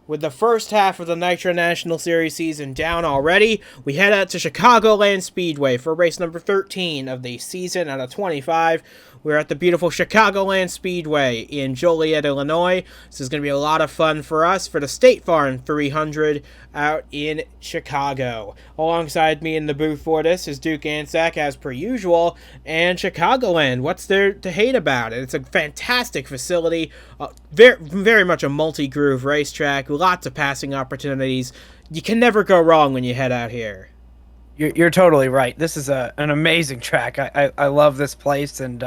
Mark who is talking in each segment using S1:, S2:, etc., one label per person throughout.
S1: With the first half of the Nitro National Series season down already, we head out to Chicagoland Speedway for race number 13 of the season out of 25. We're at the beautiful Chicagoland Speedway in Joliet, Illinois. This is going to be a lot of fun for us for the State Farm 300 out in Chicago. Alongside me in the booth for this is Duke Ansack, as per usual, and Chicagoland. What's there to hate about it? It's a fantastic facility, very much a multi-groove racetrack, lots of passing opportunities. You can never go wrong when you head out here.
S2: You're totally right. This is an amazing track. I love this place, and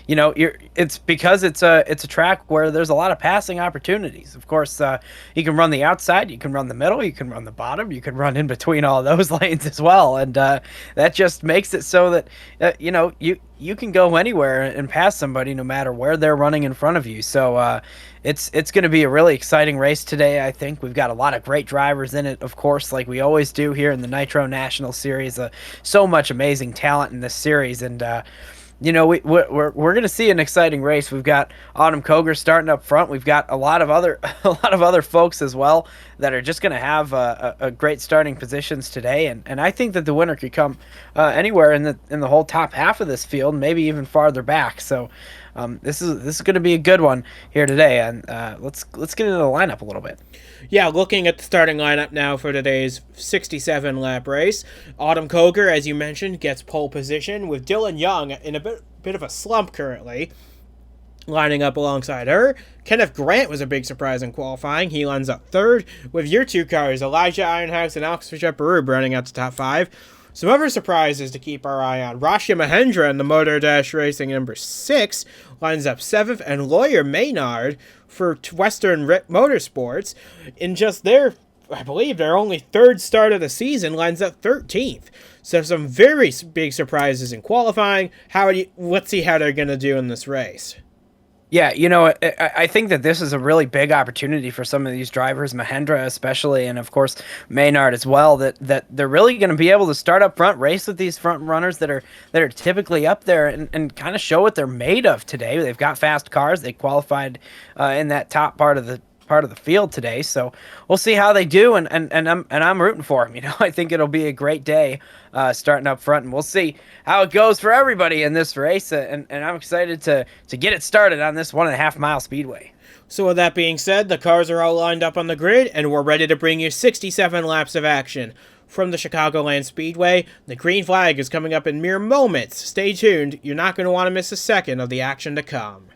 S2: it's because it's a track where there's a lot of passing opportunities. Of course, you can run the outside, you can run the middle, you can run the bottom, you can run in between all those lanes as well, and that just makes it so that you can go anywhere and pass somebody no matter where they're running in front of you. So it's going to be a really exciting race today. I think we've got a lot of great drivers in it, of course, like we always do here in the Nitro National Series. So much amazing talent in this series, and we're going to see an exciting race. We've got Autumn Koger starting up front. We've got a lot of other folks as well that are just going to have a great starting positions today, and I think that the winner could come anywhere in the whole top half of this field, maybe even farther back. So this is going to be a good one here today, and let's get into the lineup a little bit.
S1: Yeah, looking at the starting lineup now for today's 67-lap race, Autumn Koger, as you mentioned, gets pole position, with Dylan Young in a bit of a slump currently, lining up alongside her. Kenneth Grant was a big surprise in qualifying. He lines up third, with your two cars, Elijah Ironhouse and Alex Fitzgerald, running out to top five. Some other surprises to keep our eye on. Rashia Mahendra in the Motor Dash Racing number 6 lines up 7th, and Lawyer Maynard for Western Motorsports, in just I believe their only third start of the season, lines up 13th. So some very big surprises in qualifying. Let's see how they're going to do in this race.
S2: Yeah, I think that this is a really big opportunity for some of these drivers, Mahendra especially, and of course Maynard as well, that they're really going to be able to start up front, race with these front runners that are typically up there, and kind of show what they're made of today. They've got fast cars. They qualified in that top part of the field today, so we'll see how they do, and I'm rooting for them. I think it'll be a great day starting up front, and we'll see how it goes for everybody in this race, and I'm excited to get it started on this 1.5 mile speedway.
S1: So with that being said, the cars are all lined up on the grid, and we're ready to bring you 67 laps of action. From the Chicagoland Speedway, the green flag is coming up in mere moments. Stay tuned, you're not going to want to miss a second of the action to come.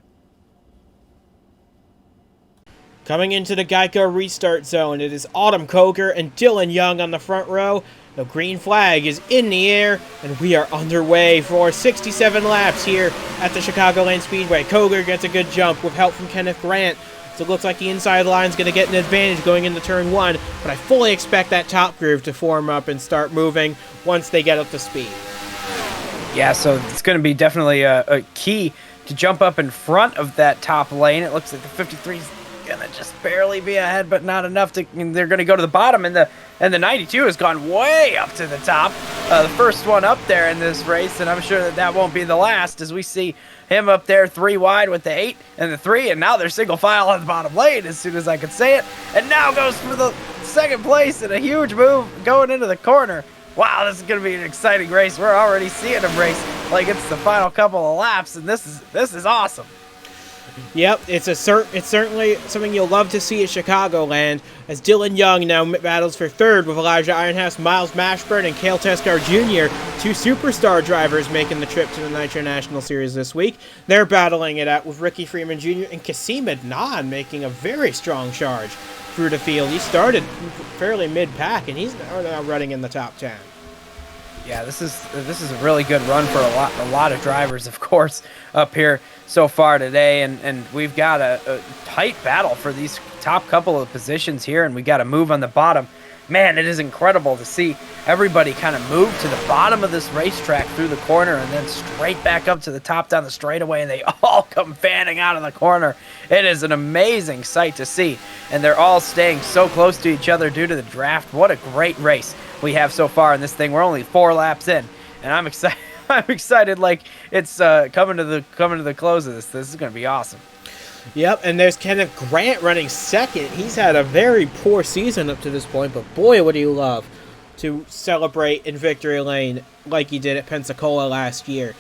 S1: Coming into the Geico restart zone, it is Autumn Koger and Dylan Young on the front row. The green flag is in the air, and we are underway for 67 laps here at the Chicagoland Speedway. Koger gets a good jump with help from Kenneth Grant, so it looks like the inside line is going to get an advantage going into turn 1, but I fully expect that top groove to form up and start moving once they get up to speed.
S2: Yeah, so it's going to be definitely a key to jump up in front of that top lane. It looks like the 53's gonna just barely be ahead, but not enough they're gonna go to the bottom, and the 92 has gone way up to the top, the first one up there in this race, and I'm sure that won't be the last, as we see him up there 3 wide with the 8 and the 3, and now they're single file on the bottom lane as soon as I can say it, and now goes for the second place in a huge move going into the corner. Wow, this is gonna be an exciting race. We're already seeing him race like it's the final couple of laps, and this is awesome.
S1: Yep, it's certainly something you'll love to see at Chicagoland, as Dylan Young now battles for third with Elijah Ironhouse, Miles Mashburn, and Cale Tescar Jr., 2 superstar drivers making the trip to the Nitro National Series this week. They're battling it out with Ricky Freeman Jr. and Kasim Adnan making a very strong charge through the field. He started fairly mid-pack, and he's now running in the top 10.
S2: Yeah, this is a really good run for a lot of drivers, of course, up here so far today, and we've got a tight battle for these top couple of positions here, and we got a move on the bottom. Man, it is incredible to see everybody kind of move to the bottom of this racetrack through the corner and then straight back up to the top down the straightaway, and they all come fanning out of the corner. It is an amazing sight to see, and they're all staying so close to each other due to the draft. What a great race we have so far in this thing. We're only 4 laps in, and I'm excited. I'm excited like it's coming to the close of this. This is going to be awesome.
S1: Yep, and there's Kenneth Grant running second. He's had a very poor season up to this point, but boy, would he love to celebrate in victory lane like he did at Pensacola last year.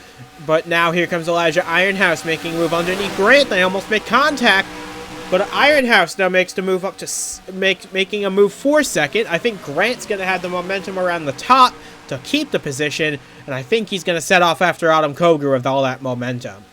S1: But now here comes Elijah Ironhouse making a move underneath Grant. They almost make contact, but Ironhouse now makes the move up to making a move for second. I think Grant's going to have the momentum around the top to keep the position, and I think he's going to set off after Autumn Koger with all that momentum.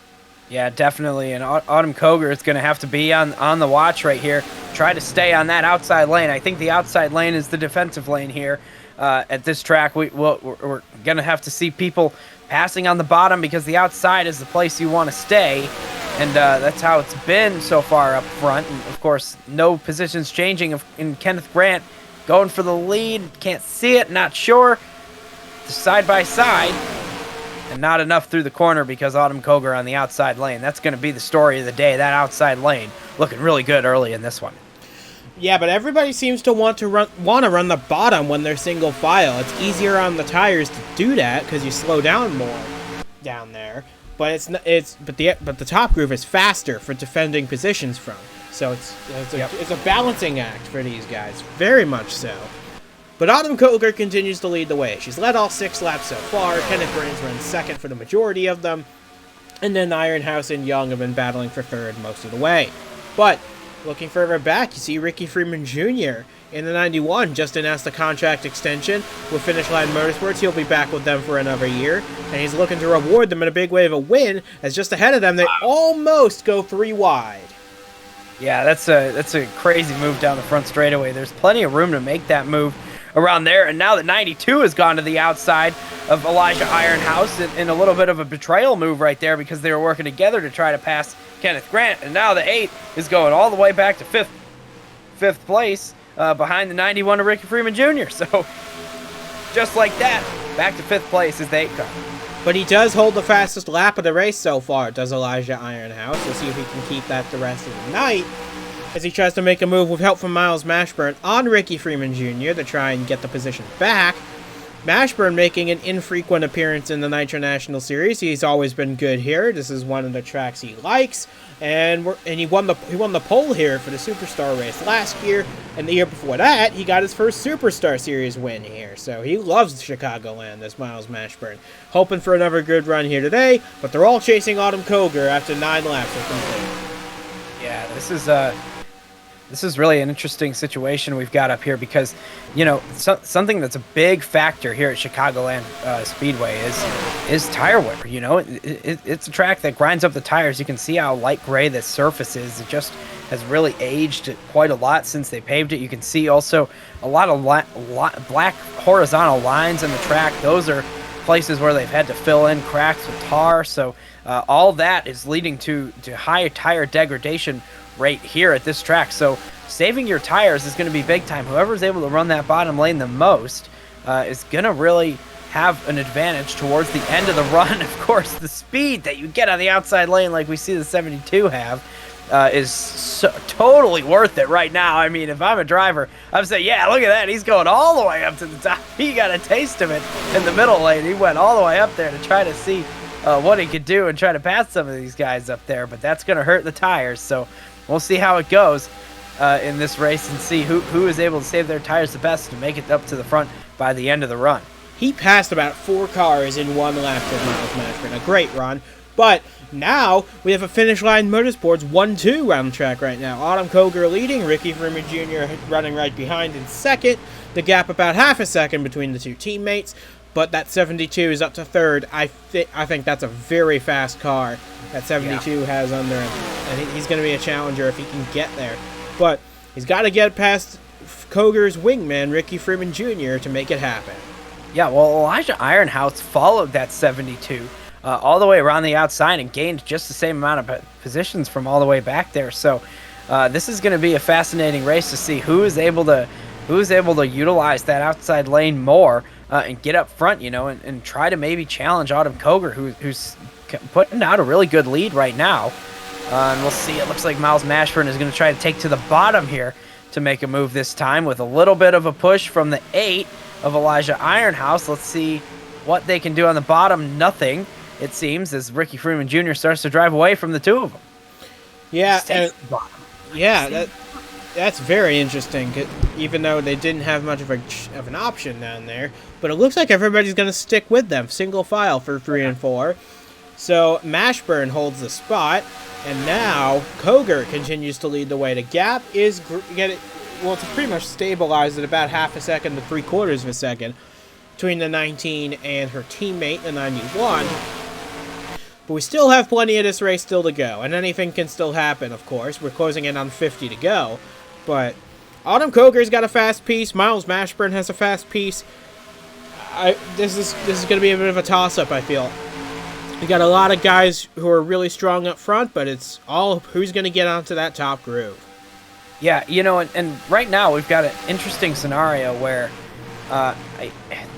S2: Yeah, definitely. And Autumn Koger is going to have to be on the watch right here. Try to stay on that outside lane. I think the outside lane is the defensive lane here at this track. We're going to have to see people passing on the bottom because the outside is the place you want to stay. And that's how it's been so far up front. And, of course, no positions changing in Kenneth Grant going for the lead. Can't see it, not sure. Side by side. And not enough through the corner because Autumn Koger on the outside lane. That's going to be the story of the day, that outside lane. Looking really good early in this one.
S1: Yeah, but everybody seems to want to run the bottom when they're single file. It's easier on the tires to do that because you slow down more down there. But the top groove is faster for defending positions from. So it's a balancing act for these guys, very much so. But Autumn Koger continues to lead the way. She's led all 6 laps so far. Kenneth Grant's run second for the majority of them. And then Ironhouse and Young have been battling for third most of the way. But looking further back, you see Ricky Freeman Jr. in the 91 just announced a contract extension with Finish Line Motorsports. He'll be back with them for another year. And he's looking to reward them in a big way of a win, as just ahead of them, they almost go 3 wide.
S2: Yeah, that's a crazy move down the front straightaway. There's plenty of room to make that move around there, and now that 92 has gone to the outside of Elijah Ironhouse in a little bit of a betrayal move right there because they were working together to try to pass Kenneth Grant, and now the 8 is going all the way back to fifth place behind the 91 of Ricky Freeman Jr. So just like that, back to 5th place as the 8 car.
S1: But he does hold the fastest lap of the race so far, does Elijah Ironhouse. We'll see if he can keep that the rest of the night, as he tries to make a move with help from Miles Mashburn on Ricky Freeman Jr. to try and get the position back. Mashburn making an infrequent appearance in the Nitro National Series. He's always been good here. This is one of the tracks he likes, and he won the pole here for the Superstar race last year, and the year before that he got his first Superstar Series win here. So he loves Chicagoland, this Miles Mashburn. Hoping for another good run here today, but they're all chasing Autumn Koger after 9 laps are complete.
S2: Yeah, this is really an interesting situation we've got up here because, you know, something that's a big factor here at Chicagoland Speedway is tire wear. You know, it's a track that grinds up the tires. You can see how light gray the surface is. It just has really aged quite a lot since they paved it. You can see also a lot of black horizontal lines in the track. Those are places where they've had to fill in cracks with tar. So all that is leading to high tire degradation rate here at this track. So saving your tires is going to be big time. Whoever's able to run that bottom lane the most is going to really have an advantage towards the end of the run. Of course, the speed that you get on the outside lane, like we see the 72 have, is totally worth it right now. I mean, if I'm a driver, I'm saying, yeah, look at that. He's going all the way up to the top. He got a taste of it in the middle lane. He went all the way up there to try to see what he could do and try to pass some of these guys up there, but that's going to hurt the tires. So we'll see how it goes in this race and see who is able to save their tires the best to make it up to the front by the end of the run.
S1: He passed about 4 cars in 1 lap with Miles Mashburn. A great run. But now we have a Finish Line Motorsports 1-2 round track right now. Autumn Koger leading, Ricky Freeman Jr. running right behind in second. The gap about half a second between the 2 teammates. But that 72 is up to 3rd. I think that's a very fast car that 72 has under him. And he's going to be a challenger if he can get there. But he's got to get past Koger's wingman, Ricky Freeman Jr., to make it happen.
S2: Yeah, well, Elijah Ironhouse followed that 72 all the way around the outside and gained just the same amount of positions from all the way back there. So this is going to be a fascinating race to see who is able to utilize that outside lane more and get up front, you know, and try to maybe challenge Autumn Koger, who's putting out a really good lead right now. And we'll see. It looks like Miles Mashburn is going to try to take to the bottom here to make a move this time with a little bit of a push from the 8 of Elijah Ironhouse. Let's see what they can do on the bottom. Nothing, it seems, as Ricky Freeman Jr. starts to drive away from the 2 of them.
S1: Yeah, and
S2: Stays at the bottom.
S1: yeah, that's very interesting. Even though they didn't have much of an option down there, but it looks like everybody's going to stick with them, single file for 3 and 4. So Mashburn holds the spot, and now Koger continues to lead the way. The gap is it's pretty much stabilized at about half a second to 3/4 of a second between the 19 and her teammate, the 91. But we still have plenty of this race still to go, and anything can still happen, of course. We're closing in on 50 to go, but Autumn Koger's got a fast piece. Miles Mashburn has a fast piece. This is going to be a bit of a toss-up, I feel. We got a lot of guys who are really strong up front, but it's all who's going to get onto that top groove.
S2: Yeah, and right now we've got an interesting scenario where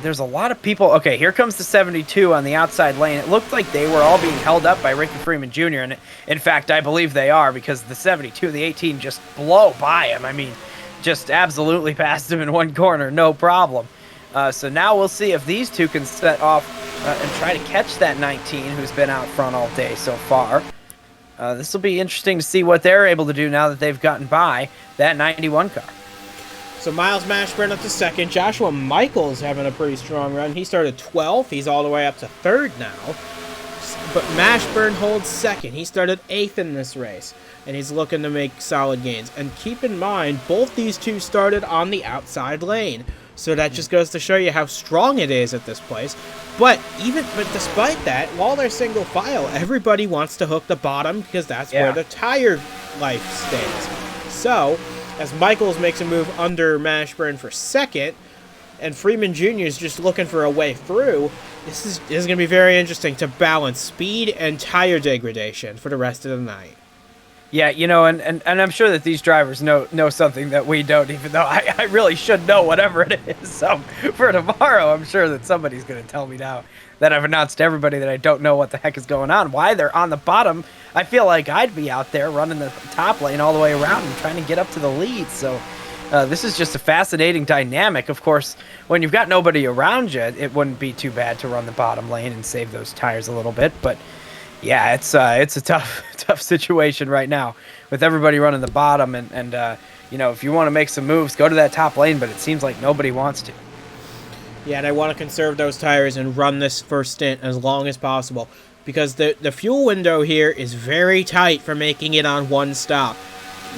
S2: there's a lot of people. Okay, here comes the 72 on the outside lane. It looked like they were all being held up by Ricky Freeman Jr., and in fact, I believe they are, because the 72 and the 18 just blow by him. I mean, just absolutely passed him in one corner, no problem. So now we'll see if these two can set off and try to catch that 19 who's been out front all day so far. This will be interesting to see what they're able to do now that they've gotten by that 91 car.
S1: So Miles Mashburn up to second. Joshua Michaels having a pretty strong run. He started 12th. He's all the way up to third now. But Mashburn holds second. He started 8th in this race, and he's looking to make solid gains. And keep in mind, both these two started on the outside lane. So that just goes to show you how strong it is at this place. But despite that, while they're single file, everybody wants to hook the bottom because that's where the tire life stays. So, as Michaels makes a move under Mashburn for second, and Freeman Jr. is just looking for a way through, this is going to be very interesting to balance speed and tire degradation for the rest of the night.
S2: Yeah, and I'm sure that these drivers know something that we don't, even though I really should know whatever it is. So for tomorrow, I'm sure that somebody's going to tell me now that I've announced to everybody that I don't know what the heck is going on, why they're on the bottom. I feel like I'd be out there running the top lane all the way around and trying to get up to the lead. So this is just a fascinating dynamic. Of course, when you've got nobody around you, it wouldn't be too bad to run the bottom lane and save those tires a little bit. But yeah, it's a tough situation right now with everybody running the bottom, and if you want to make some moves, go to that top lane, but it seems like nobody wants to.
S1: Yeah, and I want to conserve those tires and run this first stint as long as possible, because the fuel window here is very tight for making it on one stop.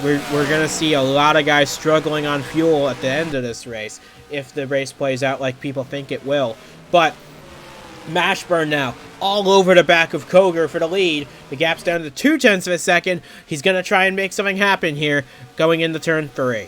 S1: We're going to see a lot of guys struggling on fuel at the end of this race if the race plays out like people think it will. But Mashburn now all over the back of Koger for the lead. The gap's down to 0.2 of a second. He's going to try and make something happen here going into turn 3.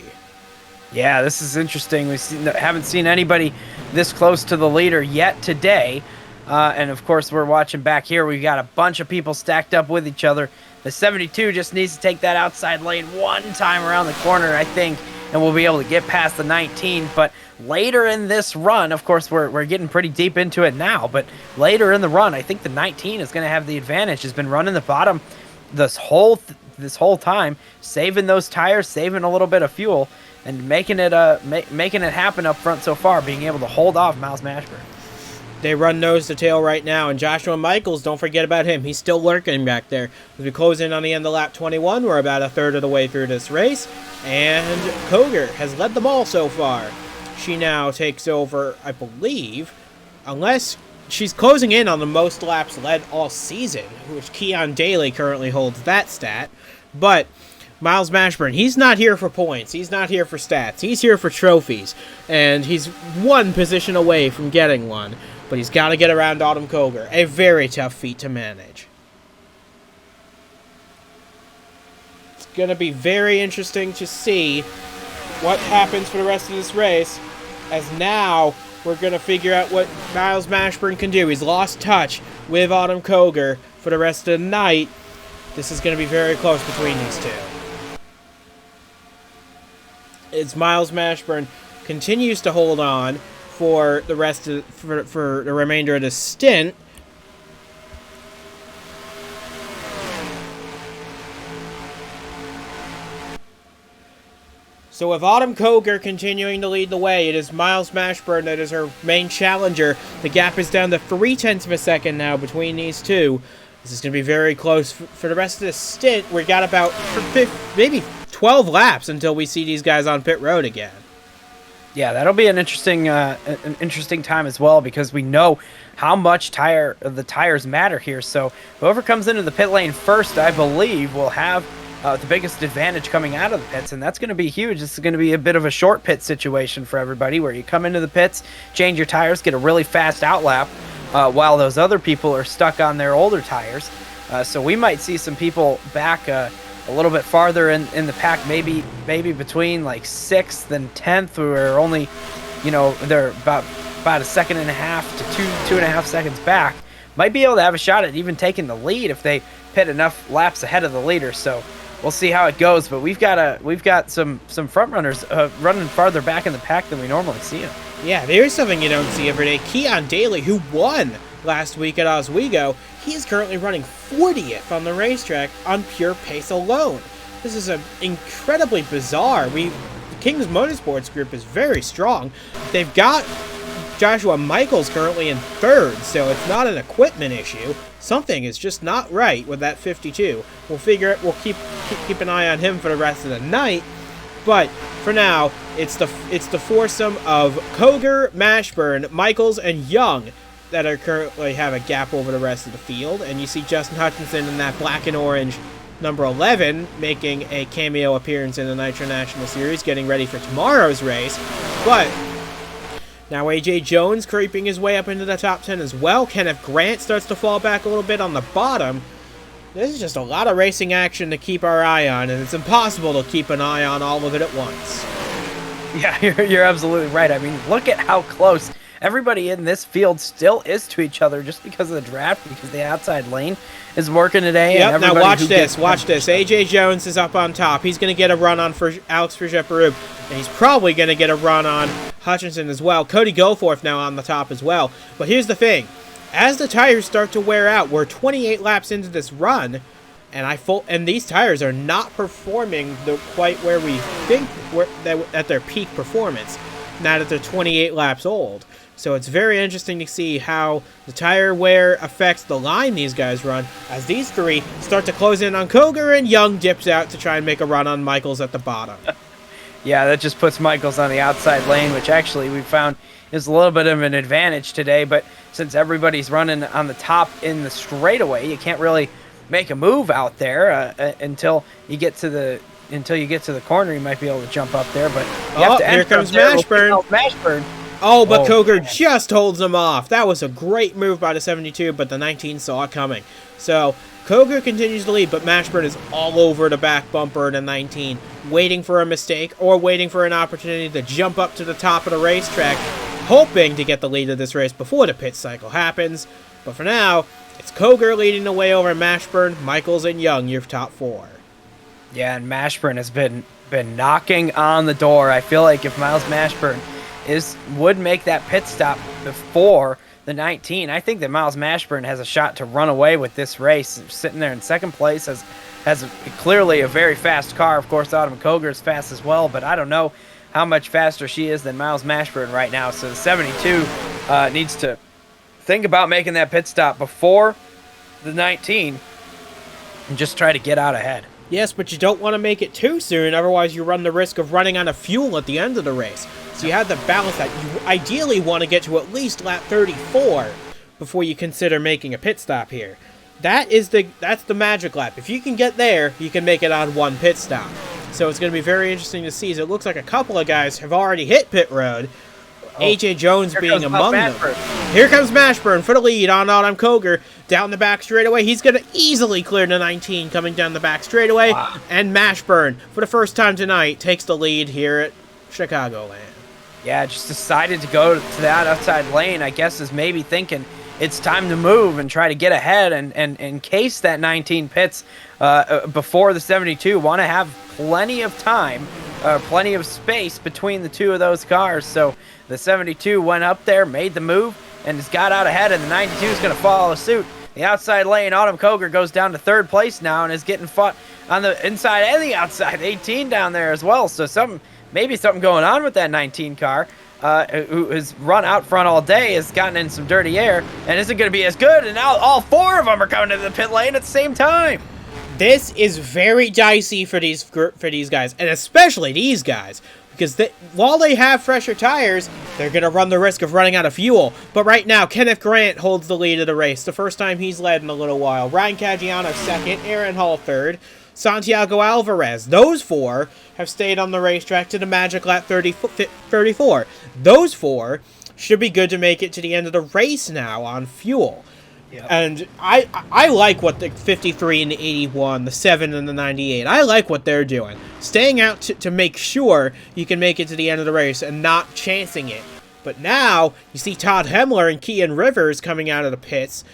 S2: Yeah, this is interesting. Haven't seen anybody this close to the leader yet today. And of course, we're watching back here. We've got a bunch of people stacked up with each other. The 72 just needs to take that outside lane one time around the corner, I think, and we'll be able to get past the 19. But later in this run, of course, we're getting pretty deep into it now, but later in the run, I think the 19 is going to have the advantage. Has been running the bottom this whole time, saving those tires, saving a little bit of fuel, and making it happen up front so far, being able to hold off Miles Mashburn.
S1: They run nose to tail right now, and Joshua Michaels, don't forget about him. He's still lurking back there. As we close in on the end of lap 21, we're about a third of the way through this race, and Koger has led them all so far. She now takes over, I believe, unless she's closing in on the most laps led all season, which Keon Daly currently holds that stat. But Miles Mashburn, he's not here for points. He's not here for stats. He's here for trophies, and he's one position away from getting one. But he's got to get around Autumn Koger. A very tough feat to manage. It's going to be very interesting to see what happens for the rest of this race, as now we're going to figure out what Miles Mashburn can do. He's lost touch with Autumn Koger for the rest of the night. This is going to be very close between these two. As Miles Mashburn continues to hold on for the rest of for the remainder of the stint. So with Autumn Koger continuing to lead the way, it is Miles Mashburn that is her main challenger. The gap is down to 0.3 of a second now between these two. This is going to be very close for the rest of this stint. We got about maybe 12 laps until we see these guys on pit road again.
S2: Yeah, that'll be an interesting time as well, because we know how much the tires matter here. So whoever comes into the pit lane first, I believe, will have the biggest advantage coming out of the pits, and that's going to be huge. This is going to be a bit of a short pit situation for everybody, where you come into the pits, change your tires, get a really fast outlap, while those other people are stuck on their older tires. So we might see some people back a little bit farther in the pack, maybe between like 6th and 10th, who are only, they're about a second and a half to 2.5 seconds back. Might be able to have a shot at even taking the lead if they pit enough laps ahead of the leader. So we'll see how it goes. But we've got some front runners running farther back in the pack than we normally see them.
S1: Yeah, there's something you don't see every day. Keon Daly, who won last week at Oswego, he is currently running 40th on the racetrack on pure pace alone. This is incredibly bizarre. The Kings Motorsports group is very strong. They've got Joshua Michaels currently in 3rd, so it's not an equipment issue. Something is just not right with that 52. We'll figure it. We'll keep an eye on him for the rest of the night. But for now, it's the foursome of Koger, Mashburn, Michaels, and Young that are currently have a gap over the rest of the field. And you see Justin Hutchinson in that black and orange number 11 making a cameo appearance in the Nitro National Series, getting ready for tomorrow's race. But now AJ Jones creeping his way up into the top 10 as well. Kenneth Grant starts to fall back a little bit on the bottom. This is just a lot of racing action to keep our eye on, and it's impossible to keep an eye on all of it at once.
S2: Yeah, you're absolutely right. I mean, look at how close everybody in this field still is to each other, just because of the draft, because the outside lane is working today.
S1: Yep, now watch this. AJ Jones is up on top. He's going to get a run on for Alex Frigeperub, and he's probably going to get a run on Hutchinson as well. Cody Goforth now on the top as well. But here's the thing. As the tires start to wear out, we're 28 laps into this run, and these tires are not performing quite where we think at their peak performance, now that they're 28 laps old. So it's very interesting to see how the tire wear affects the line these guys run, as these three start to close in on Koger, and Young dips out to try and make a run on Michaels at the bottom.
S2: Yeah, that just puts Michaels on the outside lane, which actually we found is a little bit of an advantage today. But since everybody's running on the top in the straightaway, you can't really make a move out there until you get to the corner. You might be able to jump up there, but you have to
S1: here comes Mashburn. Oh, but Koger just holds him off. That was a great move by the 72, but the 19 saw it coming. So Koger continues to lead, but Mashburn is all over the back bumper of the 19, waiting for a mistake or waiting for an opportunity to jump up to the top of the racetrack, hoping to get the lead of this race before the pit cycle happens. But for now, it's Koger leading the way over Mashburn, Michaels, and Young, your top 4.
S2: Yeah, and Mashburn has been knocking on the door. I feel like if Miles Mashburn would make that pit stop before the 19, I think that Miles Mashburn has a shot to run away with this race. Sitting there in second place, has clearly a very fast car. Of course, Autumn Koger is fast as well, but I don't know how much faster she is than Miles Mashburn right now. So the 72 needs to think about making that pit stop before the 19 and just try to get out ahead.
S1: Yes, but you don't want to make it too soon, otherwise you run the risk of running out of fuel at the end of the race. So you have to balance that. You ideally want to get to at least lap 34 before you consider making a pit stop here. That's the magic lap. If you can get there, you can make it on one pit stop. So it's going to be very interesting to see, as it looks like a couple of guys have already hit pit road. AJ Jones being among them. Here comes Mashburn for the lead on Autumn Koger. Down the back straightaway. He's going to easily clear the 19 coming down the back straightaway. Wow. And Mashburn, for the first time tonight, takes the lead here at Chicagoland.
S2: Yeah, just decided to go to that outside lane, I guess, is maybe thinking it's time to move and try to get ahead, and in case that 19 pits before the 72, want to have plenty of time, plenty of space between the two of those cars. So the 72 went up there, made the move, and has got out ahead, and the 92 is going to follow suit. The outside lane, Autumn Koger goes down to third place now and is getting fought on the inside and the outside. 18 down there as well. So maybe something going on with that 19 car. who has run out front all day, has gotten in some dirty air and isn't going to be as good. And now all four of them are coming to the pit lane at the same time.
S1: This is very dicey for these guys, and especially these guys, because while they have fresher tires, they're going to run the risk of running out of fuel. But right now, Kenneth Grant holds the lead of the race, the first time he's led in a little while. Ryan Caggiano second, Aaron Hall third, Santiago Alvarez. Those four have stayed on the racetrack to the magic lap 34. Those four should be good to make it to the end of the race now on fuel. Yep. And I like what the 53 and the 81, the 7 and the 98, I like what they're doing. Staying out to make sure you can make it to the end of the race and not chancing it. But now, you see Todd Hemler and Kean Rivers coming out of the pits.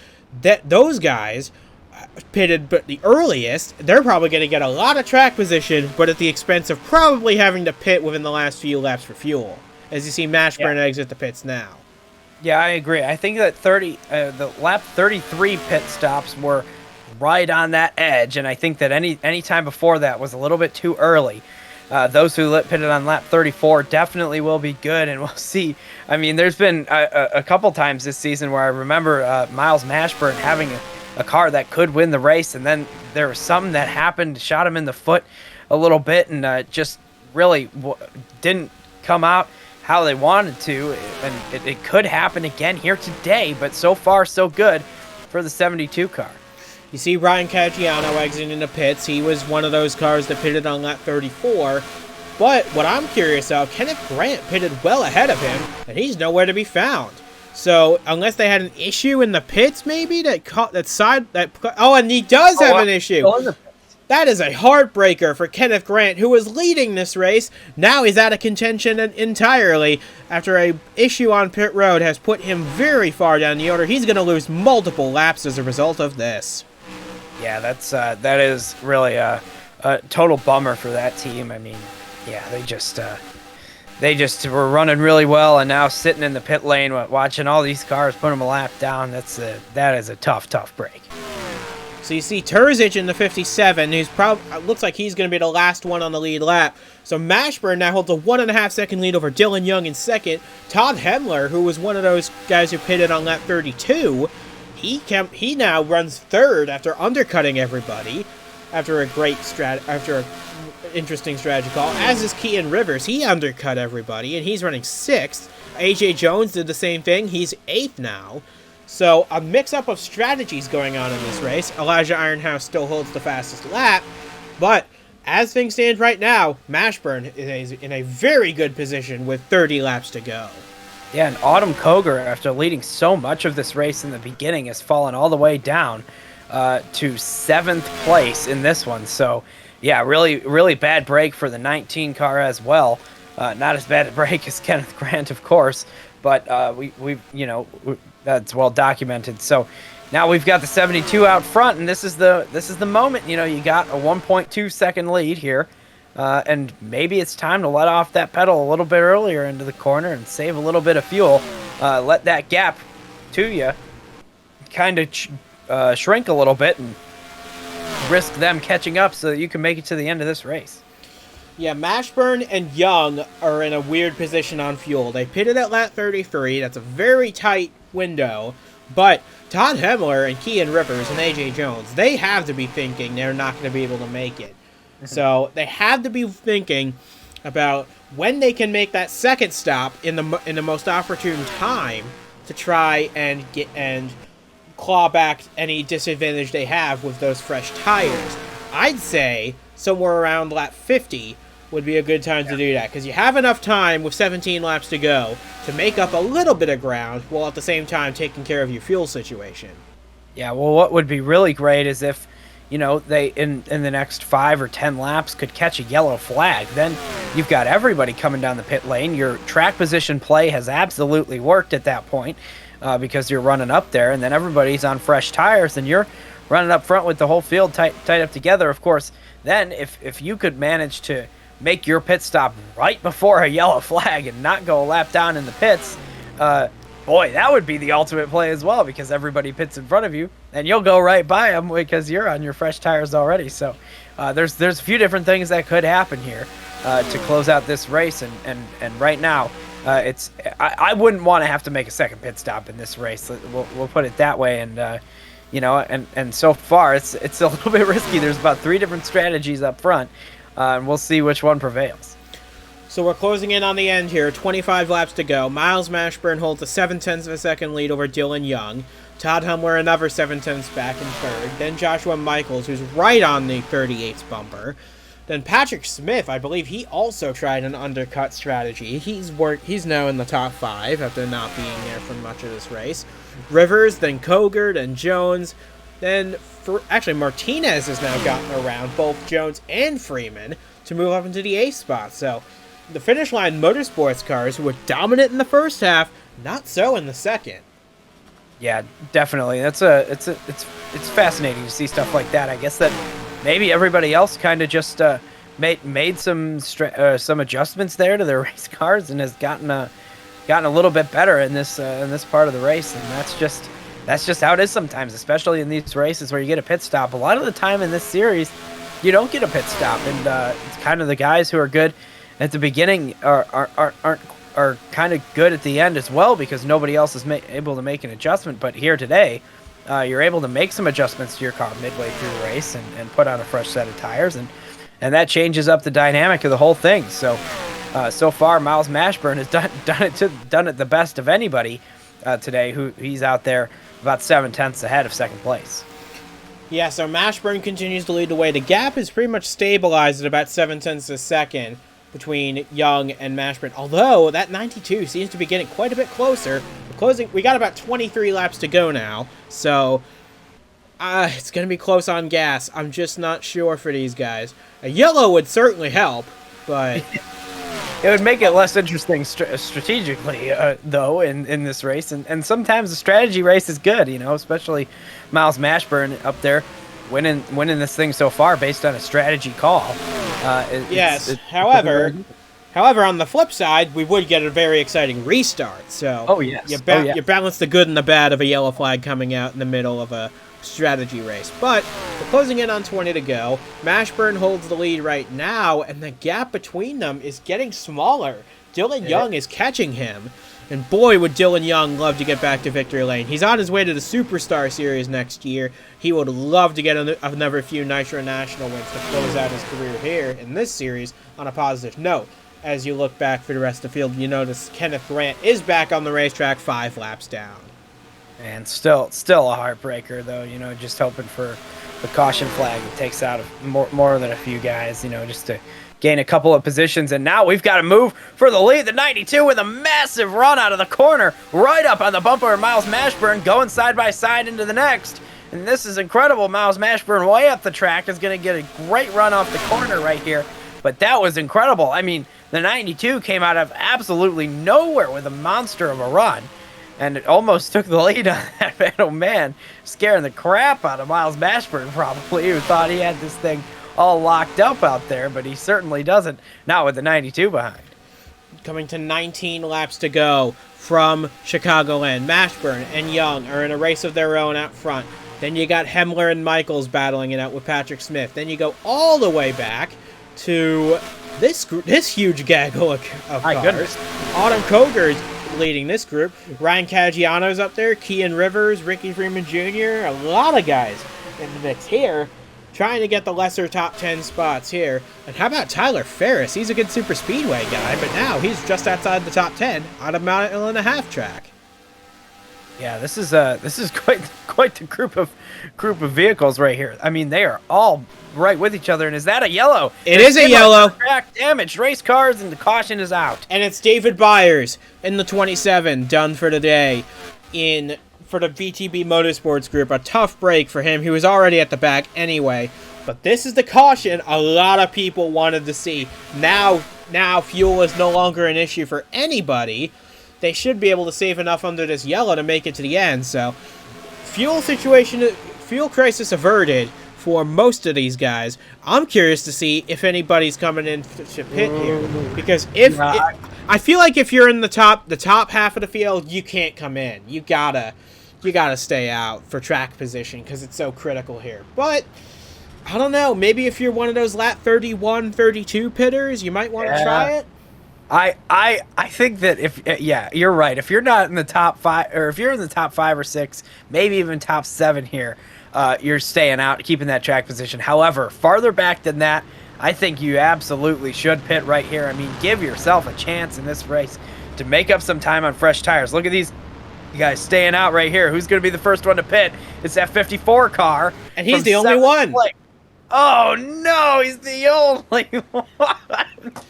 S1: Those guys pitted but the earliest. They're probably going to get a lot of track position, but at the expense of probably having to pit within the last few laps for fuel. As you see Mashburn exit the pits now.
S2: Yeah, I agree. I think that the lap 33 pit stops were right on that edge, and I think that any time before that was a little bit too early. Those who pitted on lap 34 definitely will be good, and we'll see. I mean, there's been a couple times this season where I remember Miles Mashburn having a car that could win the race, and then there was something that happened, shot him in the foot a little bit, and just really didn't come out how they wanted to, and it could happen again here today, but so far so good for the 72 car.
S1: You see Ryan Caggiano exiting the pits. He was one of those cars that pitted on lap 34, but what I'm curious of, Kenneth Grant pitted well ahead of him, and he's nowhere to be found. So unless they had an issue in the pits, maybe and he does have an issue. That is a heartbreaker for Kenneth Grant, who was leading this race. Now he's out of contention entirely after a issue on pit road has put him very far down the order. He's going to lose multiple laps as a result of this.
S2: Yeah, that is really a total bummer for that team. I mean, yeah, they just were running really well, and now sitting in the pit lane watching all these cars put them a lap down. That is a tough break.
S1: So you see Terzic in the 57, who's looks like he's going to be the last one on the lead lap. So Mashburn now holds a 1.5 second lead over Dylan Young in second. Todd Hemler, who was one of those guys who pitted on lap 32, he now runs third after undercutting everybody after an interesting strategy call. As is Kean Rivers, he undercut everybody and he's running sixth. AJ Jones did the same thing. He's eighth now. So, a mix-up of strategies going on in this race. Elijah Ironhouse still holds the fastest lap, but as things stand right now, Mashburn is in a very good position with 30 laps to go.
S2: Yeah, and Autumn Koger, after leading so much of this race in the beginning, has fallen all the way down to 7th place in this one. So, yeah, really bad break for the 19 car as well. Not as bad a break as Kenneth Grant, of course, but that's well documented. So now we've got the 72 out front, and this is the moment. You got a 1.2 second lead here, and maybe it's time to let off that pedal a little bit earlier into the corner and save a little bit of fuel. Let that gap to you kind of shrink a little bit and risk them catching up so that you can make it to the end of this race.
S1: Yeah, Mashburn and Young are in a weird position on fuel. They pitted at lap 33. That's a very tight window. But Todd Hemler and Kean Rivers and AJ Jones, they have to be thinking they're not going to be able to make it. So they have to be thinking about when they can make that second stop in the most opportune time to try and claw back any disadvantage they have with those fresh tires. I'd say somewhere around lap 50 would be a good time to do that, because you have enough time with 17 laps to go to make up a little bit of ground while at the same time taking care of your fuel situation.
S2: Yeah, well, what would be really great is if, they in the next 5 or 10 laps could catch a yellow flag. Then you've got everybody coming down the pit lane. Your track position play has absolutely worked at that point because you're running up there, and then everybody's on fresh tires, and you're running up front with the whole field tight up together. Of course, then if you could manage to make your pit stop right before a yellow flag and not go a lap down in the pits, boy, that would be the ultimate play as well, because everybody pits in front of you and you'll go right by them because you're on your fresh tires already. So there's a few different things that could happen here. to close out this race. And right now, I wouldn't want to have to make a second pit stop in this race. We'll put it that way. And and so far it's a little bit risky. There's about 3 different strategies up front, and we'll see which one prevails.
S1: So we're closing in on the end here. 25 laps to go. Miles Mashburn holds a 0.7 of a second lead over Dylan Young. Todd Humler another 0.7 back in third. Then Joshua Michaels, who's right on the 38th bumper. Then Patrick Smith, I believe he also tried an undercut strategy. He's now in the top 5 after not being there for much of this race. Rivers, then Kogert and Jones. Then Martinez has now gotten around both Jones and Freeman to move up into the 8th spot. So the finish line motorsports cars who were dominant in the first half, not so in the second.
S2: Yeah, definitely. It's fascinating to see stuff like that. I guess that maybe everybody else kind of just made some adjustments there to their race cars and has gotten a little bit better in this part of the race, and that's just how it is sometimes, especially in these races where you get a pit stop. A lot of the time in this series, you don't get a pit stop, and it's kind of the guys who are good at the beginning are kind of good at the end as well, because nobody else is able to make an adjustment. But here today, you're able to make some adjustments to your car midway through the race and put on a fresh set of tires, and that changes up the dynamic of the whole thing. So so far, Miles Mashburn has done it the best of anybody today. He's out there about 0.7 ahead of second place.
S1: Yeah, so Mashburn continues to lead the way. The gap is pretty much stabilized at about 0.7 a second between Young and Mashburn, although that 92 seems to be getting quite a bit closer. We got about 23 laps to go now, so it's going to be close on gas. I'm just not sure for these guys. A yellow would certainly help, but
S2: it would make it less interesting strategically, though, in this race. And sometimes the strategy race is good, especially Miles Mashburn up there winning this thing so far based on a strategy call.
S1: Yes. However, on the flip side, we would get a very exciting restart. So you balance the good and the bad of a yellow flag coming out in the middle of a strategy race. But we're closing in on 20 to go. Mashburn holds the lead right now, and the gap between them is getting smaller. Dylan Young is catching him. And boy, would Dylan Young love to get back to victory lane. He's on his way to the Superstar Series next year. He would love to get another few Nitro National wins to close out his career here in this series on a positive note. As you look back for the rest of the field, you notice Kenneth Grant is back on the racetrack 5 laps down.
S2: And still a heartbreaker, though, just hoping for the caution flag that takes out more than a few guys, just to gain a couple of positions. And now we've got to move for the lead. The 92 with a massive run out of the corner, right up on the bumper of Miles Mashburn, going side by side into the next. And this is incredible. Miles Mashburn way up the track is going to get a great run off the corner right here. But that was incredible. I mean, the 92 came out of absolutely nowhere with a monster of a run. And it almost took the lead on that man, oh man, scaring the crap out of Miles Mashburn probably, who thought he had this thing all locked up out there, but he certainly doesn't, not with the 92 behind.
S1: Coming to 19 laps to go from Chicagoland, Mashburn and Young are in a race of their own out front. Then you got Hemler and Michaels battling it out with Patrick Smith. Then you go all the way back to this huge gaggle of cars.
S2: My goodness.
S1: Autumn Koger's leading this group. Ryan Caggiano's up there, Kean Rivers, Ricky Freeman Jr., a lot of guys in the mix here, trying to get the lesser top 10 spots here. And how about Tyler Ferris? He's a good super speedway guy, but now he's just outside the top 10 on a mile and a half track.
S2: Yeah, this is quite the group of vehicles right here. I mean, they are all right with each other. And is that a yellow?
S1: It is a yellow.
S2: Track damaged race cars, and the caution is out.
S1: And it's David Byers in the 27 done for the day for the VTB Motorsports Group. A tough break for him. He was already at the back anyway. But this is the caution a lot of people wanted to see. Now fuel is no longer an issue for anybody. They should be able to save enough under this yellow to make it to the end. So, fuel crisis averted for most of these guys. I'm curious to see if anybody's coming in to pit here, because I feel like if you're in the top half of the field, you can't come in. You gotta stay out for track position because it's so critical here. But I don't know. Maybe if you're one of those lap 31, 32 pitters, you might want to try it.
S2: I think that if yeah, you're right. If you're not in the top 5, or if you're in the top 5 or 6, maybe even top 7 here, you're staying out, keeping that track position. However, farther back than that, I think you absolutely should pit right here. I mean, give yourself a chance in this race to make up some time on fresh tires. Look at these guys staying out right here. Who's going to be the first one to pit? It's that 54 car.
S1: And he's the only one.
S2: Oh, no, he's the only one.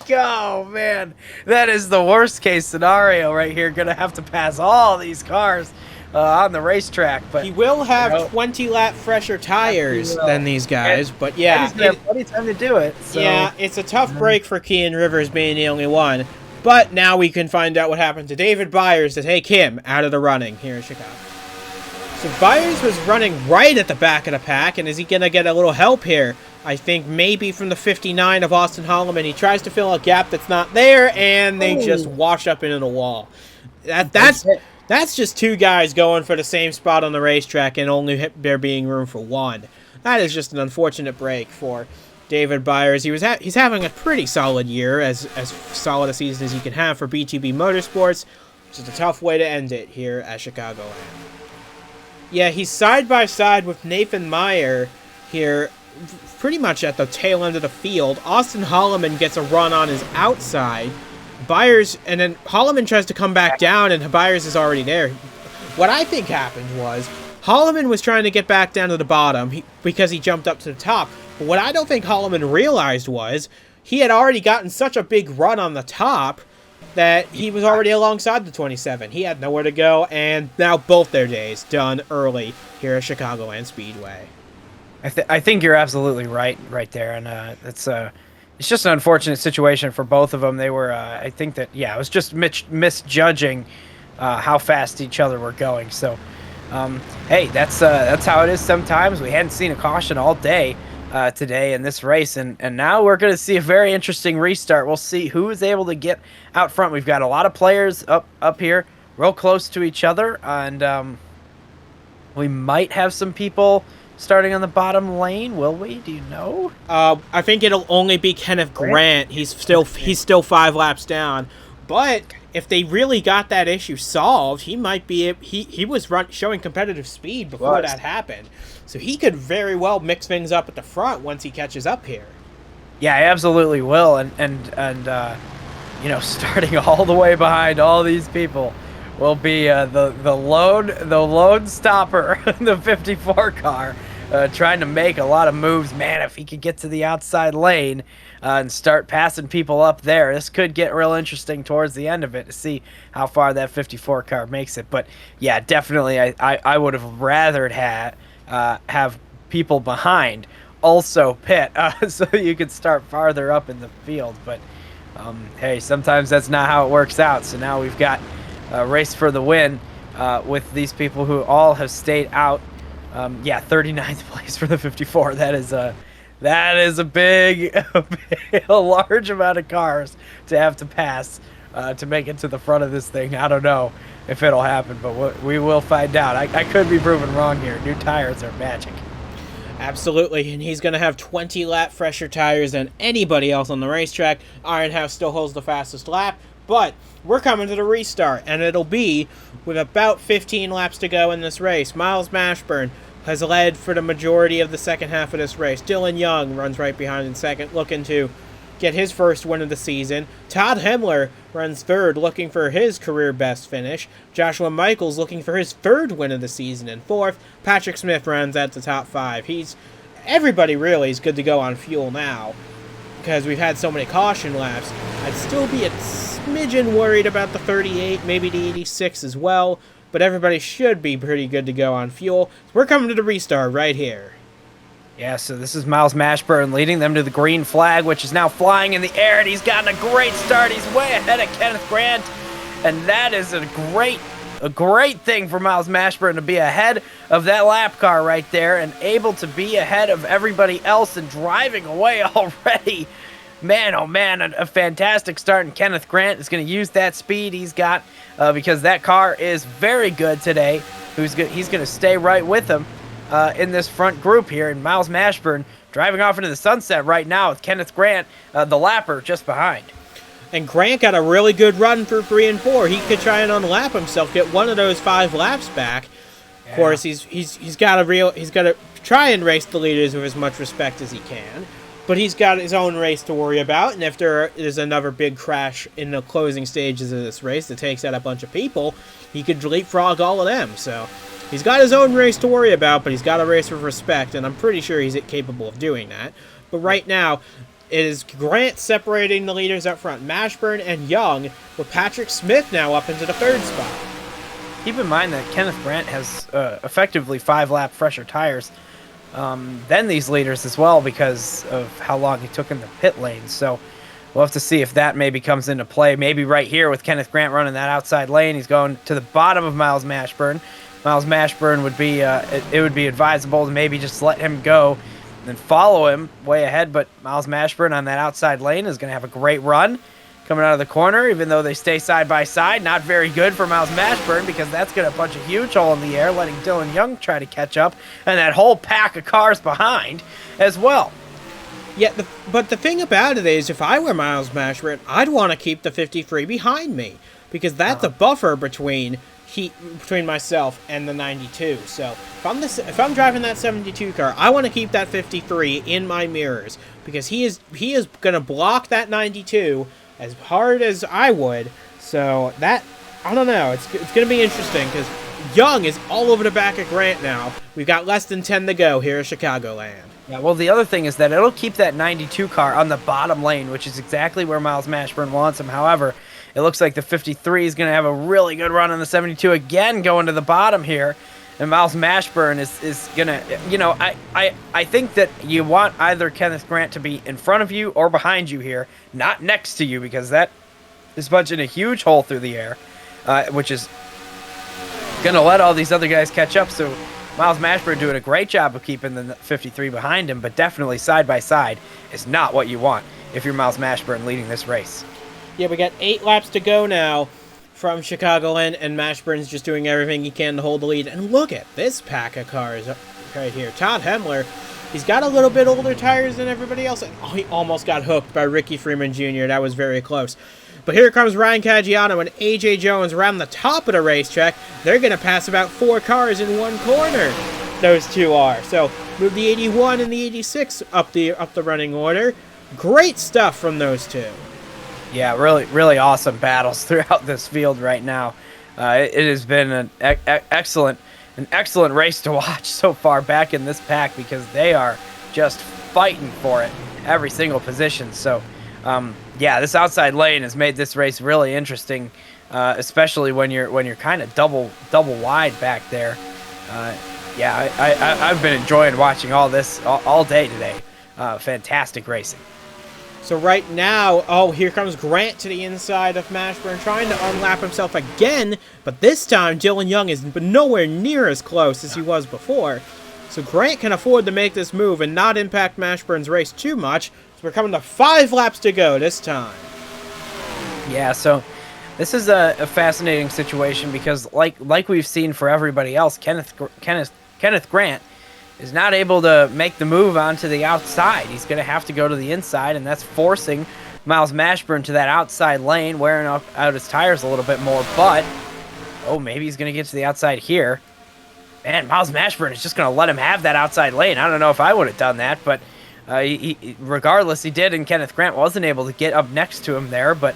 S2: Oh, man. That is the worst case scenario right here. Going to have to pass all these cars on the racetrack. But
S1: he will have 20 lap fresher tires than these guys. But yeah,
S2: he's going to have plenty of time to do it. So.
S1: Yeah, it's a tough break for Kean Rivers being the only one. But now we can find out what happened to David Byers to take him out of the running here in Chicago. So Byers was running right at the back of the pack, and is he going to get a little help here? I think maybe from the 59 of Austin Holloman. He tries to fill a gap that's not there, and they just wash up into the wall. That's just two guys going for the same spot on the racetrack, and only there being room for one. That is just an unfortunate break for David Byers. He's having a pretty solid year, as solid a season as he can have for BTB Motorsports. Just a tough way to end it here at Chicagoland. Yeah, he's side by side with Nathan Meyer here, pretty much at the tail end of the field. Austin Holloman gets a run on his outside. Byers, and then Holloman tries to come back down, and Byers is already there. What I think happened was Holloman was trying to get back down to the bottom because he jumped up to the top. But what I don't think Holloman realized was he had already gotten such a big run on the top that he was already alongside the 27. He had nowhere to go, and now both their days done early here at Chicagoland Speedway.
S2: I think you're absolutely right there, and it's just an unfortunate situation for both of them. They were, I think that, yeah, it was just misjudging how fast each other were going. So, hey, that's how it is sometimes. We hadn't seen a caution all day today in this race, and now we're going to see a very interesting restart. We'll see who is able to get out front. We've got a lot of players up here real close to each other, and we might have some people starting on the bottom lane. Will we? Do you know?
S1: I think it'll only be Kenneth Grant. He's still 5 laps down, but if they really got that issue solved, he might be. He was showing competitive speed before that happened, so he could very well mix things up at the front once he catches up here.
S2: Yeah, I absolutely will, and you know, starting all the way behind all these people will be the lone stopper, the 54 car, trying to make a lot of moves. Man, if he could get to the outside lane and start passing people up there, this could get real interesting towards the end of it to see how far that 54 car makes it. But yeah, definitely, I would have rathered have people behind also pit so you could start farther up in the field. But hey, sometimes that's not how it works out. So now we've got a race for the win with these people who all have stayed out. Yeah, 39th place for the 54. That is a large amount of cars to have to pass to make it to the front of this thing. I don't know if it'll happen, but we will find out. I could be proven wrong here. New tires are magic.
S1: Absolutely, and he's going to have 20 lap fresher tires than anybody else on the racetrack. Ironhouse still holds the fastest lap, but we're coming to the restart, and it'll be with about 15 laps to go in this race. Miles Mashburn has led for the majority of the second half of this race. Dylan Young runs right behind in second, looking to get his first win of the season. Todd Hemler runs third, looking for his career best finish. Joshua Michaels looking for his third win of the season in fourth. Patrick Smith runs at the top 5. Everybody really is good to go on fuel now because we've had so many caution laps. I'd still be a smidgen worried about the 38, maybe the 86 as well, but everybody should be pretty good to go on fuel. So we're coming to the restart right here.
S2: Yeah, so this is Miles Mashburn leading them to the green flag, which is now flying in the air, and he's gotten a great start. He's way ahead of Kenneth Grant, and that is a great thing for Miles Mashburn to be ahead of that lap car right there and able to be ahead of everybody else and driving away already. Man, oh man, a fantastic start, and Kenneth Grant is going to use that speed he's got because that car is very good today. He's going to stay right with him. in this front group here, and Miles Mashburn driving off into the sunset right now with Kenneth Grant, the lapper, just behind.
S1: And Grant got a really good run for 3 and 4. He could try and unlap himself, get one of those 5 laps back. Yeah. Of course, he's got to try and race the leaders with as much respect as he can. But he's got his own race to worry about, and if there is another big crash in the closing stages of this race that takes out a bunch of people, he could leapfrog all of them. So he's got his own race to worry about, but he's got to race with respect, and I'm pretty sure he's capable of doing that. But right now, it is Grant separating the leaders up front, Mashburn and Young, with Patrick Smith now up into the 3rd spot.
S2: Keep in mind that Kenneth Grant has effectively 5-lap fresher tires than these leaders as well because of how long he took in the pit lane. So we'll have to see if that maybe comes into play. Maybe right here with Kenneth Grant running that outside lane, he's going to the bottom of Miles Mashburn. Miles Mashburn would be, it would be advisable to maybe just let him go and follow him way ahead, but Miles Mashburn on that outside lane is going to have a great run coming out of the corner, even though they stay side by side. Not very good for Miles Mashburn because that's going to punch a huge hole in the air, letting Dylan Young try to catch up, and that whole pack of cars behind as well.
S1: Yeah, but the thing about it is, if I were Miles Mashburn, I'd want to keep the 53 behind me because that's a buffer between myself and the 92. So if I'm driving that 72 car, I want to keep that 53 in my mirrors because he is going to block that 92 as hard as I would. So that, I don't know, it's going to be interesting because Young is all over the back of Grant now. We've got less than 10 to go here at Chicagoland.
S2: Yeah, well, the other thing is that it'll keep that 92 car on the bottom lane, which is exactly where Miles Mashburn wants him. However, it looks like the 53 is going to have a really good run on the 72 again, going to the bottom here. And Miles Mashburn is going to, you know, I think that you want either Kenneth Grant to be in front of you or behind you here, not next to you, because that is punching a huge hole through the air, which is going to let all these other guys catch up. So Miles Mashburn doing a great job of keeping the 53 behind him, but definitely side by side is not what you want if you're Miles Mashburn leading this race.
S1: Yeah, we got 8 laps to go now from Chicagoland, and Mashburn's just doing everything he can to hold the lead. And look at this pack of cars right here. Todd Hemler, he's got a little bit older tires than everybody else. Oh, he almost got hooked by Ricky Freeman Jr. That was very close. But here comes Ryan Caggiano and A.J. Jones around the top of the racetrack. They're going to pass about 4 cars in one corner. Those two are. So move the 81 and the 86 up the running order. Great stuff from those two.
S2: Yeah, really, really awesome battles throughout this field right now. It has been an excellent race to watch so far back in this pack because they are just fighting for it every single position. So, yeah, this outside lane has made this race really interesting, especially when you're kind of double wide back there. Yeah, I've been enjoying watching all this all day today. Fantastic racing.
S1: So right now, oh, here comes Grant to the inside of Mashburn, trying to unlap himself again, but this time Dylan Young is nowhere near as close as he was before. So Grant can afford to make this move and not impact Mashburn's race too much. So we're coming to 5 laps to go this time.
S2: Yeah, so this is a fascinating situation because like we've seen for everybody else, Kenneth Grant is not able to make the move onto the outside. He's going to have to go to the inside, and that's forcing Miles Mashburn to that outside lane, wearing out his tires a little bit more. But, oh, maybe he's going to get to the outside here. Man, Miles Mashburn is just going to let him have that outside lane. I don't know if I would have done that, but regardless, he did, and Kenneth Grant wasn't able to get up next to him there. But,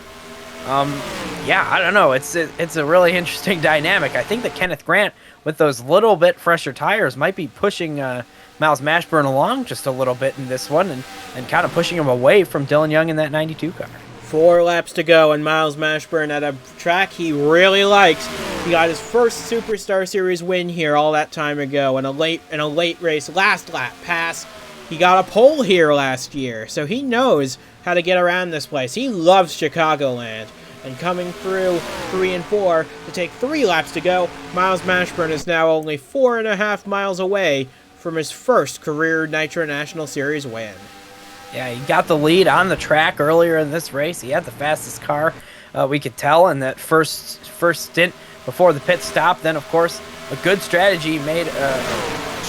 S2: yeah, I don't know. It's a really interesting dynamic. I think that Kenneth Grant, with those little bit fresher tires, might be pushing Miles Mashburn along just a little bit in this one and kind of pushing him away from Dylan Young in that 92 car.
S1: 4 laps to go, and Miles Mashburn at a track he really likes. He got his first Superstar Series win here all that time ago in a late race, last lap pass. He got a pole here last year, so he knows how to get around this place. He loves Chicagoland. And coming through 3 and 4 to take 3 laps to go, Miles Mashburn is now only 4.5 miles away from his first career Nitro National Series win.
S2: Yeah, he got the lead on the track earlier in this race. He had the fastest car, we could tell, in that first stint before the pit stop. Then, of course, a good strategy made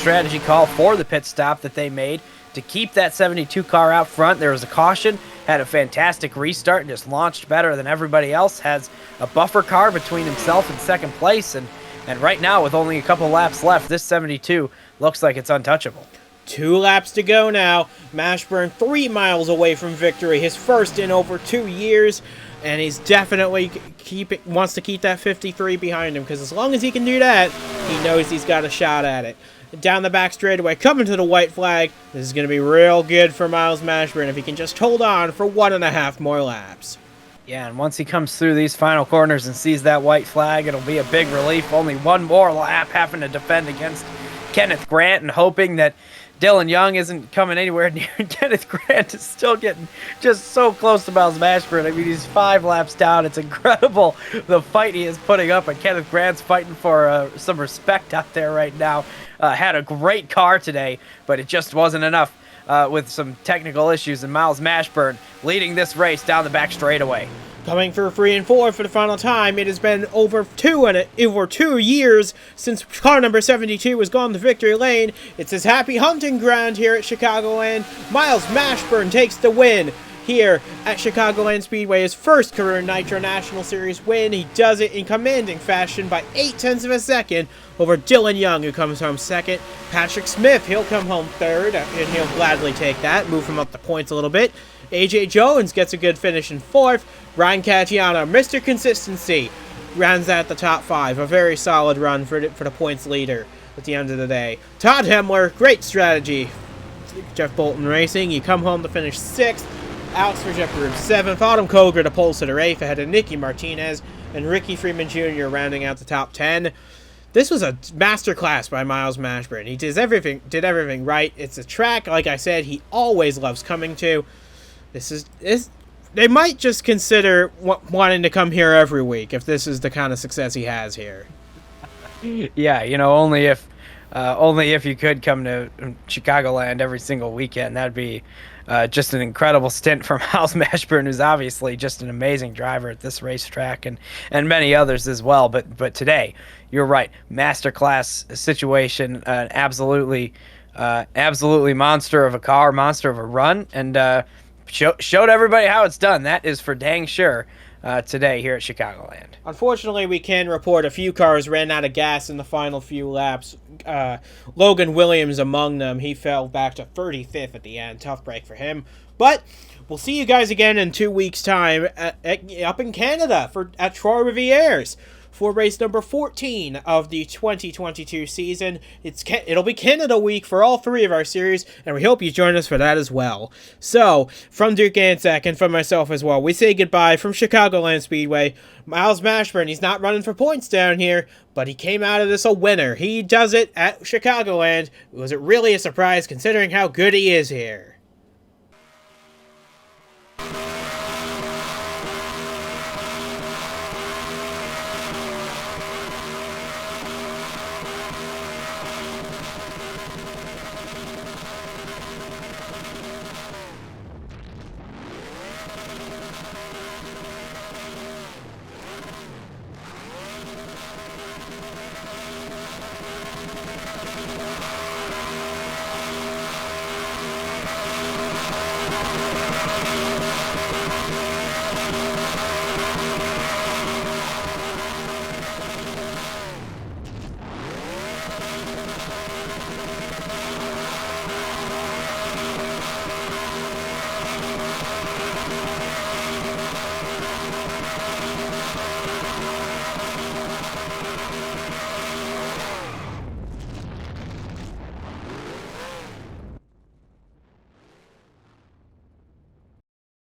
S2: strategy call for the pit stop that they made to keep that 72 car out front. There was a caution, had a fantastic restart, and just launched better than everybody else. Has a buffer car between himself and second place, and right now, with only a couple laps left, this 72 looks like it's untouchable.
S1: 2 laps to go now. Mashburn 3 miles away from victory, his first in over 2 years, and he's definitely wants to keep that 53 behind him, because as long as he can do that, he knows he's got a shot at it. Down the back straightaway, coming to the white flag. This is going to be real good for Miles Mashburn if he can just hold on for 1.5 more laps.
S2: Yeah, and once he comes through these final corners and sees that white flag, it'll be a big relief. Only one more lap, having to defend against Kenneth Grant and hoping that Dylan Young isn't coming anywhere near. Kenneth Grant is still getting just so close to Miles Mashburn. I mean, he's 5 laps down. It's incredible the fight he is putting up, and Kenneth Grant's fighting for some respect out there right now. Had a great car today, but it just wasn't enough with some technical issues, and Miles Mashburn leading this race down the back straightaway.
S1: Coming for 3 and 4 for the final time. It has been over 2 years since car number 72 has gone to victory lane. It's his happy hunting ground here at Chicagoland. Miles Mashburn takes the win here at Chicagoland Speedway. His first career Nitro National Series win. He does it in commanding fashion by 0.8 of a second over Dylan Young, who comes home second. Patrick Smith, he'll come home third, and he'll gladly take that, move him up the points a little bit. AJ Jones gets a good finish in 4th. Ryan Caggiano, Mr. Consistency, rounds out the top 5. A very solid run for the points leader at the end of the day. Todd Hemler, great strategy. Jeff Bolton Racing, you come home to finish 6th. Alex Verjepper 7th. Autumn Koger to pole sitter 8th ahead of Nicky Martinez and Ricky Freeman Jr. rounding out the top 10. This was a masterclass by Miles Mashburn. He did everything right. It's a track, like I said, he always loves coming to. They might just consider wanting to come here every week if this is the kind of success he has here.
S2: Yeah, only if you could come to Chicagoland every single weekend. That'd be just an incredible stint for Miles Mashburn, who's obviously just an amazing driver at this racetrack and many others as well. But today, you're right, masterclass situation, absolutely monster of a car, monster of a run, and showed everybody how it's done. That is for dang sure today here at Chicagoland.
S1: Unfortunately, we can report a few cars ran out of gas in the final few laps. Logan Williams among them. He fell back to 35th at the end. Tough break for him. But we'll see you guys again in 2 weeks' time up in Canada at Trois-Rivières for race number 14 of the 2022 season. It'll be Canada week for all 3 of our series, and we hope you join us for that as well. So, from Duke Anzac and from myself as well, we say goodbye from Chicagoland Speedway. Miles Mashburn, he's not running for points down here, but he came out of this a winner. He does it at Chicagoland. Was it really a surprise considering how good he is here?